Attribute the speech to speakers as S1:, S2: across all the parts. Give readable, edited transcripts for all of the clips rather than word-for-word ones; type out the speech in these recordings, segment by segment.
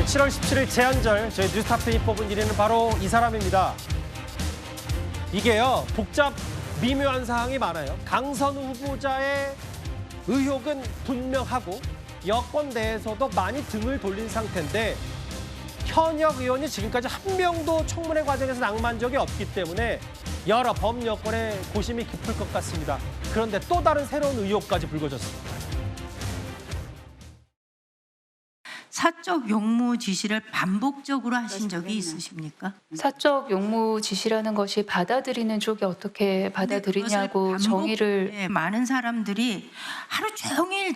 S1: 7월 17일 제한절 저희 뉴스타핀이 뽑은 1위는 바로 이 사람입니다. 이게요, 복잡 미묘한 사항이 많아요. 강선우 후보자의 의혹은 분명하고 여권 내에서도 많이 등을 돌린 상태인데 현역 의원이 지금까지 한 명도 청문회 과정에서 낙마한 적이 없기 때문에 여러 범여권의 고심이 깊을 것 같습니다. 그런데 또 다른 새로운 의혹까지 불거졌습니다.
S2: 사적 용무 지시를 반복적으로 하신 적이 있으십니까?
S3: 사적 용무 지시라는 것이 받아들이는 쪽이 어떻게 받아들이냐고
S2: 반복-
S3: 정의를
S2: 네, 많은 사람들이 하루 종일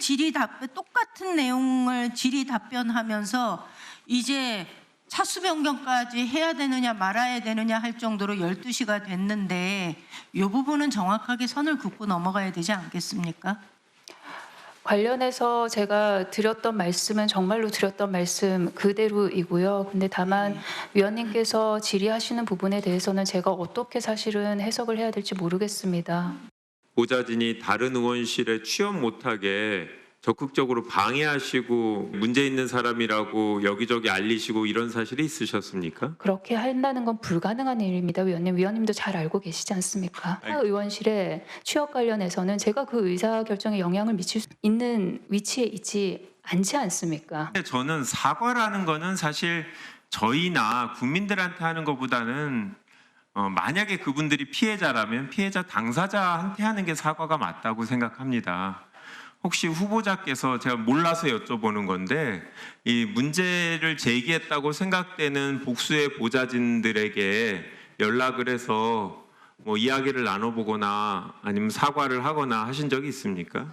S2: 똑같은 내용을 질의 답변하면서 이제 차수 변경까지 해야 되느냐 말아야 되느냐 할 정도로 12시가 됐는데 이 부분은 정확하게 선을 긋고 넘어가야 되지 않겠습니까?
S3: 관련해서 제가 드렸던 말씀은 정말로 드렸던 말씀 그대로이고요. 근데 다만 위원님께서 질의하시는 부분에 대해서는 제가 어떻게 사실은 해석을 해야 될지 모르겠습니다.
S4: 보좌진이 다른 의원실에 취업 못하게 적극적으로 방해하시고 문제 있는 사람이라고 여기저기 알리시고 이런 사실이 있으셨습니까?
S3: 그렇게 한다는 건 불가능한 일입니다, 위원님. 위원님도 잘 알고 계시지 않습니까? 의원실의 취업 관련해서는 제가 그 의사결정에 영향을 미칠 수 있는 위치에 있지 않지 않습니까?
S4: 저는 사과라는 거는 사실 저희나 국민들한테 하는 것보다는 만약에 그분들이 피해자라면 피해자 당사자한테 하는 게 사과가 맞다고 생각합니다. 혹시 후보자께서 제가 몰라서 여쭤보는 건데 이 문제를 제기했다고 생각되는 복수의 보좌진들에게 연락을 해서 뭐 이야기를 나눠보거나 아니면 사과를 하거나 하신 적이 있습니까?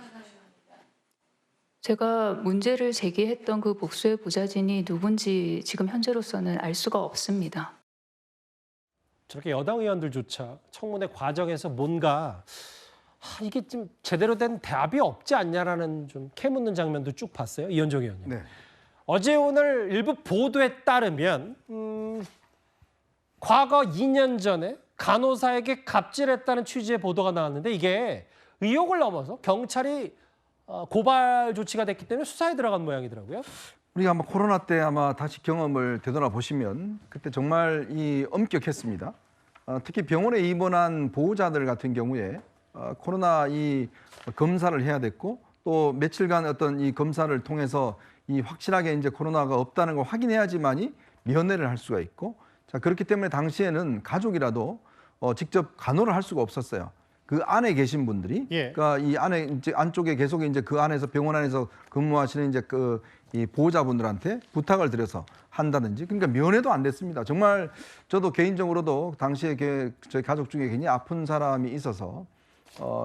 S3: 제가 문제를 제기했던 그 복수의 보좌진이 누군지 지금 현재로서는 알 수가 없습니다.
S1: 저렇게 여당 의원들조차 청문회 과정에서 뭔가 이게 좀 제대로 된 답이 없지 않냐라는 좀 캐묻는 장면도 쭉 봤어요. 이현정 의원님.
S5: 네.
S1: 어제 오늘 일부 보도에 따르면 과거 2년 전에 간호사에게 갑질했다는 취지의 보도가 나왔는데 이게 의혹을 넘어서 경찰이 고발 조치가 됐기 때문에 수사에 들어간 모양이더라고요.
S5: 우리가 아마 코로나 때 아마 다시 경험을 되돌아 보시면 그때 정말 엄격했습니다. 특히 병원에 입원한 보호자들 같은 경우에 코로나 검사를 해야 됐고 또 며칠간 어떤 이 검사를 통해서 확실하게 이제 코로나가 없다는 걸 확인해야지만이 면회를 할 수가 있고 자 그렇기 때문에 당시에는 가족이라도 직접 간호를 할 수가 없었어요. 그 안에 계신 분들이 그러니까 이 안에 이제 안쪽에 계속 이제 그 안에서 병원 안에서 근무하시는 이제 이 보호자분들한테 부탁을 드려서 한다든지 그러니까 면회도 안 됐습니다. 정말 저도 개인적으로도 당시에 저희 가족 중에 굉장히 아픈 사람이 있어서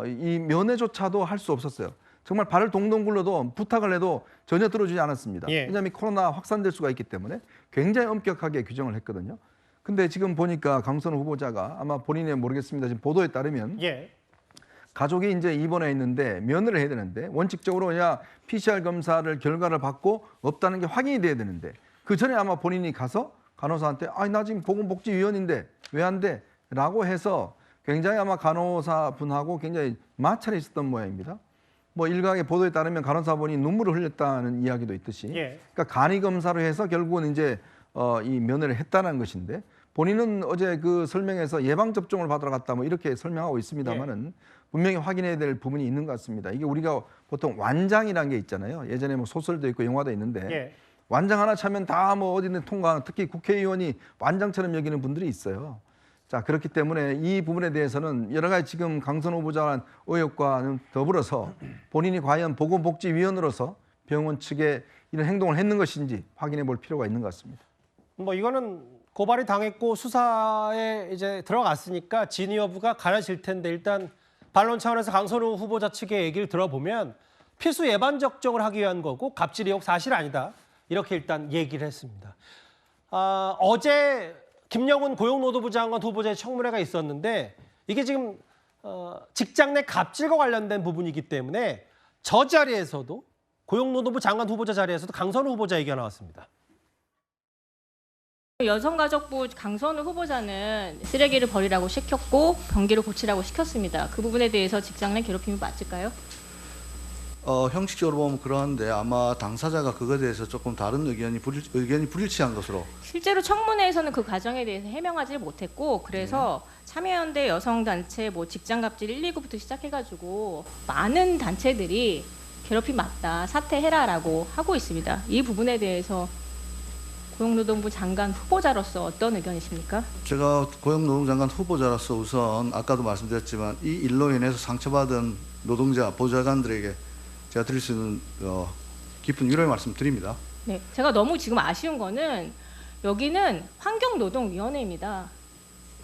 S5: 이 면회조차도 할 수 없었어요. 정말 발을 동동 굴러도 부탁을 해도 전혀 들어주지 않았습니다. 왜냐하면 코로나 확산될 수가 있기 때문에 굉장히 엄격하게 규정을 했거든요. 근데 지금 보니까 강선우 후보자가 아마 본인이 모르겠습니다. 지금 보도에 따르면 가족이 이제 입원해 있는데 면회를 해야 되는데 원칙적으로 그냥 PCR 검사를 결과를 받고 없다는 게 확인이 돼야 되는데 그 전에 아마 본인이 가서 간호사한테 아니 나 지금 보건복지위원인데 왜 안 돼? 라고 해서 굉장히 아마 간호사 분하고 굉장히 마찰이 있었던 모양입니다. 뭐 일각의 보도에 따르면 간호사분이 눈물을 흘렸다는 이야기도 있듯이 그러니까 간이 검사로 해서 결국은 이제 이 면회를 했다는 것인데 본인은 어제 그 설명에서 예방접종을 받으러 갔다 뭐 이렇게 설명하고 있습니다만은 분명히 확인해야 될 부분이 있는 것 같습니다. 이게 우리가 보통 완장이라는 게 있잖아요. 예전에 뭐 소설도 있고 영화도 있는데 완장 하나 차면 다 뭐 어디든 통과하는 특히 국회의원이 완장처럼 여기는 분들이 있어요. 자 그렇기 때문에 이 부분에 대해서는 여러 가지 지금 강선우 후보자의 의혹과는 더불어서 본인이 과연 보건복지위원으로서 병원 측에 이런 행동을 했는 것인지 확인해 볼 필요가 있는 것 같습니다.
S1: 뭐 이거는 고발이 당했고 수사에 이제 들어갔으니까 진위 여부가 가려질 텐데 일단 반론 차원에서 강선우 후보자 측의 얘기를 들어보면 필수 예방 접종을 하기 위한 거고 갑질 의혹 사실 아니다 이렇게 일단 얘기를 했습니다. 어제 김영훈 고용노동부 장관 후보자의 청문회가 있었는데 이게 지금 직장 내 갑질과 관련된 부분이기 때문에 저 자리에서도 고용노동부 장관 후보자 자리에서도 강선우 후보자 얘기가 나왔습니다.
S6: 여성가족부 강선우 후보자는 쓰레기를 버리라고 시켰고 변기를 고치라고 시켰습니다. 그 부분에 대해서 직장 내 괴롭힘이 맞을까요?
S7: 형식적으로 보면 그러한데 아마 당사자가 그거에 대해서 조금 다른 의견이 불일치한 것으로.
S6: 실제로 청문회에서는 그 과정에 대해서 해명하지 못했고 그래서 참여연대 여성단체 뭐 직장갑질 119부터 시작해가지고 많은 단체들이 괴롭힘 맞다 사퇴해라라고 하고 있습니다. 이 부분에 대해서 고용노동부 장관 후보자로서 어떤 의견이십니까?
S7: 제가 고용노동장관 후보자로서 우선 아까도 말씀드렸지만 이 일로 인해서 상처받은 노동자, 보좌관들에게 제가 드릴 수 있는 깊은 위로의 말씀 드립니다.
S6: 네, 제가 너무 지금 아쉬운 거는 여기는 환경노동위원회입니다.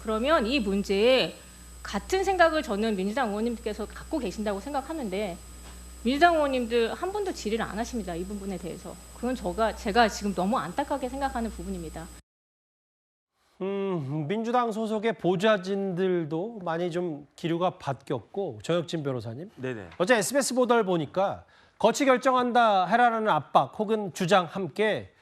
S6: 그러면 이 문제에 같은 생각을 저는 민주당 의원님께서 갖고 계신다고 생각하는데 민주당 의원님들 한 분도 질의를 안 하십니다. 이 부분에 대해서. 그건 제가 지금 너무 안타깝게 생각하는 부분입니다.
S1: 민주당 소속의 보좌진들도 많이 좀 기류가 바뀌었고 정혁진 변호사님.
S8: 네네.
S1: 어제 SBS 보도를 보니까 거치 결정한다 해라라는 압박 혹은 주장 함께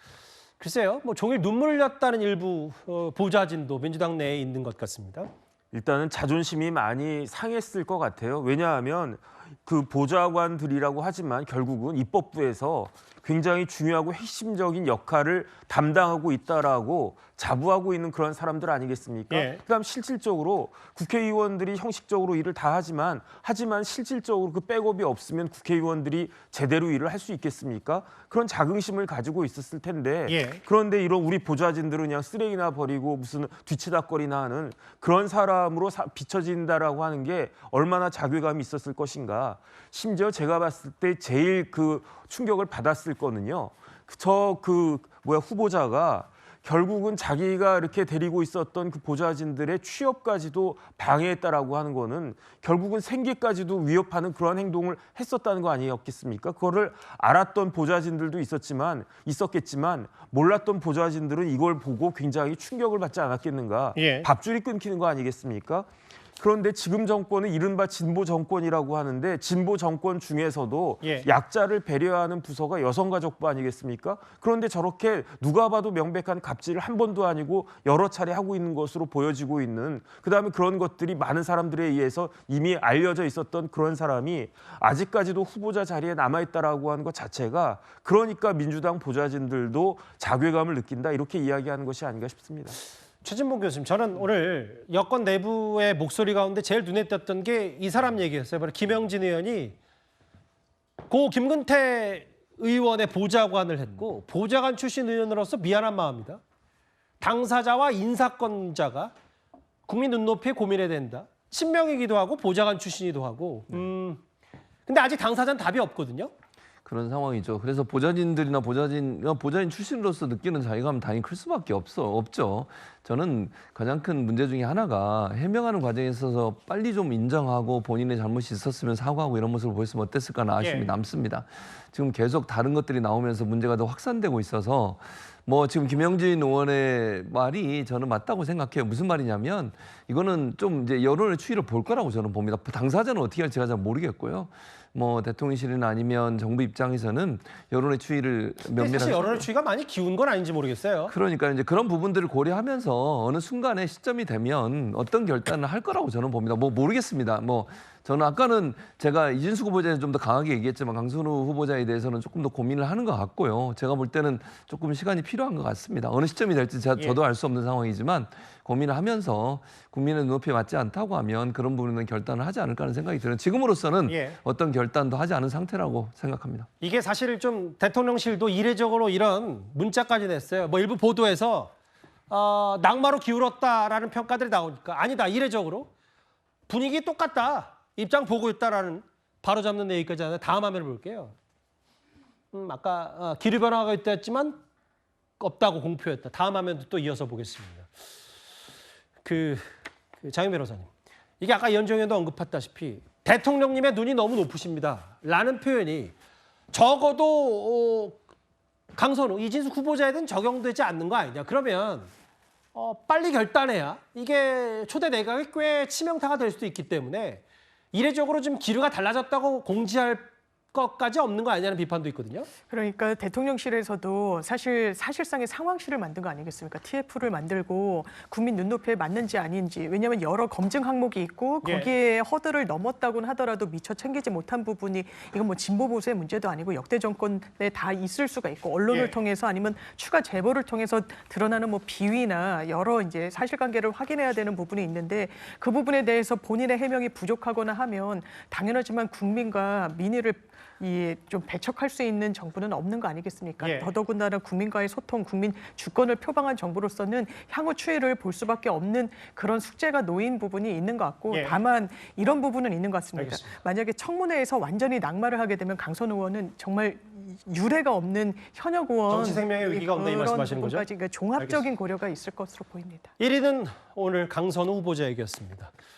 S1: 글쎄요, 뭐 종일 눈물을 흘렸다는 일부 보좌진도 민주당 내에 있는 것 같습니다.
S8: 일단은 자존심이 많이 상했을 것 같아요. 왜냐하면 그 보좌관들이라고 하지만 결국은 입법부에서 굉장히 중요하고 핵심적인 역할을 담당하고 있다라고 자부하고 있는 그런 사람들 아니겠습니까?
S1: 예.
S8: 그다음 실질적으로 국회의원들이 형식적으로 일을 다 하지만 실질적으로 그 백업이 없으면 국회의원들이 제대로 일을 할 수 있겠습니까? 그런 자긍심을 가지고 있었을 텐데
S1: 예.
S8: 그런데 이런 우리 보좌진들은 그냥 쓰레기나 버리고 무슨 뒤치다거리나 하는 그런 사람으로 비춰진다라고 하는 게 얼마나 자괴감이 있었을 것인가. 심지어 제가 봤을 때 제일 그 충격을 받았을 거는요. 후보자가 결국은 자기가 이렇게 데리고 있었던 그 보좌진들의 취업까지도 방해했다라고 하는 거는 결국은 생계까지도 위협하는 그런 행동을 했었다는 거 아니었겠습니까? 그거를 알았던 보좌진들도 있었겠지만 몰랐던 보좌진들은 이걸 보고 굉장히 충격을 받지 않았겠는가?
S1: 예.
S8: 밥줄이 끊기는 거 아니겠습니까? 그런데 지금 정권은 이른바 진보 정권이라고 하는데 진보 정권 중에서도
S1: 예.
S8: 약자를 배려하는 부서가 여성가족부 아니겠습니까? 그런데 저렇게 누가 봐도 명백한 갑질을 한 번도 아니고 여러 차례 하고 있는 것으로 보여지고 있는 그다음에 그런 것들이 많은 사람들에 의해서 이미 알려져 있었던 그런 사람이 아직까지도 후보자 자리에 남아있다라고 하는 것 자체가 그러니까 민주당 보좌진들도 자괴감을 느낀다 이렇게 이야기하는 것이 아닌가 싶습니다.
S1: 최진봉 교수님, 저는 오늘 여권 내부의 목소리 가운데 제일 눈에 띄었던 게 이 사람 얘기였어요. 바로 김영진 의원이 고 김근태 의원의 보좌관을 했고 보좌관 출신 의원으로서 미안한 마음이다. 당사자와 인사권자가 국민 눈높이에 고민해야 된다. 친명이기도 하고 보좌관 출신이기도 하고. 근데 아직 당사자는 답이 없거든요.
S9: 그런 상황이죠. 그래서 보좌진들이나 보좌진 출신으로서 느끼는 자괴감은 당연히 클 수밖에 없죠. 저는 가장 큰 문제 중에 하나가 해명하는 과정에 있어서 빨리 좀 인정하고 본인의 잘못이 있었으면 사과하고 이런 모습을 보였으면 어땠을까나 아쉬움이
S1: 예.
S9: 남습니다. 지금 계속 다른 것들이 나오면서 문제가 더 확산되고 있어서 지금 김영진 의원의 말이 저는 맞다고 생각해요. 무슨 말이냐면 이거는 좀 이제 여론의 추이를 볼 거라고 저는 봅니다. 당사자는 어떻게 할지 제가 잘 모르겠고요. 대통령실이나 아니면 정부 입장에서는 여론의 추이를 면밀하게
S1: 사실 여론의 추이가 많이 기운 건 아닌지 모르겠어요.
S9: 그러니까 이제 그런 부분들을 고려하면서 어느 순간에 시점이 되면 어떤 결단을 할 거라고 저는 봅니다. 모르겠습니다. 저는 아까는 제가 이진숙 후보자에 좀 더 강하게 얘기했지만 강선우 후보자에 대해서는 조금 더 고민을 하는 것 같고요. 제가 볼 때는 조금 시간이 필요한 것 같습니다. 어느 시점이 될지 저도 알 수 없는 상황이지만 고민을 하면서 국민의 눈높이에 맞지 않다고 하면 그런 부분은 결단을 하지 않을까 하는 생각이 들어요. 지금으로서는 어떤 결단도 하지 않은 상태라고 생각합니다.
S1: 이게 사실 좀 대통령실도 이례적으로 이런 문자까지 냈어요. 일부 보도에서 낙마로 기울었다라는 평가들이 나오니까 아니다. 이례적으로 분위기 똑같다. 입장 보고 있다라는 바로잡는 얘기까지 하는데 다음 화면을 볼게요. 아까 기류 변화가 있다했지만 없다고 공표했다. 다음 화면도 또 이어서 보겠습니다. 장윤 변호사님, 이게 아까 연정 의원도 언급했다시피 대통령님의 눈이 너무 높으십니다. 라는 표현이 적어도 강선우, 이진숙 후보자에 대한 적용되지 않는 거 아니냐. 그러면 빨리 결단해야 이게 초대 내각에 꽤 치명타가 될 수도 있기 때문에 이례적으로 좀 기류가 달라졌다고 공지할 것까지 없는 거 아니냐는 비판도 있거든요.
S10: 그러니까 대통령실에서도 사실상의 상황실을 만든 거 아니겠습니까? TF를 만들고 국민 눈높이에 맞는지 아닌지. 왜냐하면 여러 검증 항목이 있고 거기에 허들을 넘었다고는 하더라도 미처 챙기지 못한 부분이 이건 뭐 진보 보수의 문제도 아니고 역대 정권에 다 있을 수가 있고 언론을 통해서 아니면 추가 제보를 통해서 드러나는 뭐 비위나 여러 이제 사실관계를 확인해야 되는 부분이 있는데 그 부분에 대해서 본인의 해명이 부족하거나 하면 당연하지만 국민과 민의를 좀 배척할 수 있는 정부는 없는 거 아니겠습니까? 더더군다나 국민과의 소통, 국민 주권을 표방한 정부로서는 향후 추이를 볼 수밖에 없는 그런 숙제가 놓인 부분이 있는 것 같고 다만 이런 부분은 있는 것 같습니다.
S1: 알겠습니다.
S10: 만약에 청문회에서 완전히 낙마를 하게 되면 강선 의원은 정말 유례가 없는 현역 의원
S1: 정치 생명의 위기가 온다 이
S10: 그런
S1: 말씀하시는 거죠?
S10: 부분까지 그러니까 종합적인 고려가 있을 것으로 보입니다.
S1: 1위는 오늘 강선우 후보자 얘기였습니다.